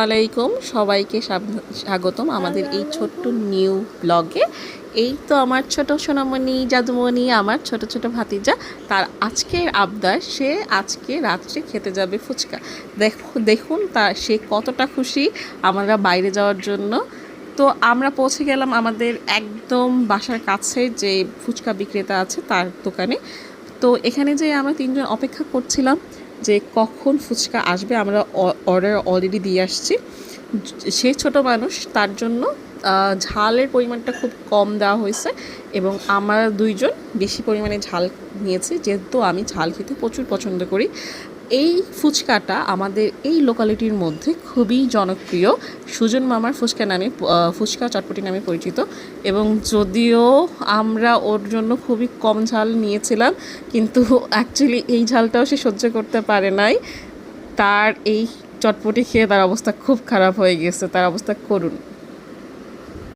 আলাইকুম সবাইকে স্বাগতম আমাদের এই ছোট্ট নিউ ব্লগে। এই তো আমার ছোট সোনামণি জাদুমণি, আমার ছোট ছোট ভাতিজা, তার আজকের আবদার, সে আজকে রাত্রে খেতে যাবে ফুচকা। দেখুন সে কতটা খুশি আমরা বাইরে যাওয়ার জন্য। তো আমরা পৌঁছে গেলাম আমাদের একদম বাসার কাছে যে ফুচকা বিক্রেতা আছে তার দোকানে। তো এখানে যে আমরা তিনজন অপেক্ষা করছিলাম যে কখন ফুচকা আসবে। আমরা অর্ডার অলরেডি দিয়ে আসছি। সে ছোট মানুষ, তার জন্য ঝালের পরিমাণটা খুব কম দেওয়া হয়েছে এবং আমরা দুইজন বেশি পরিমাণে ঝাল নিয়েছি, যেহেতু আমি ঝাল খেতে প্রচুর পছন্দ করি। এই ফুচকাটা আমাদের এই লোকালিটির মধ্যে খুবই জনপ্রিয়, সুজন মামার ফুচকা চটপটি নামে পরিচিত। এবং যদিও আমরা ওর জন্য খুবই কম ঝাল নিয়েছিলাম, কিন্তু অ্যাকচুয়ালি এই ঝালটাও সে সহ্য করতে পারে নাই। তার এই চটপটি খেয়ে তার অবস্থা খুব খারাপ হয়ে গেছে, তার অবস্থা করুণ।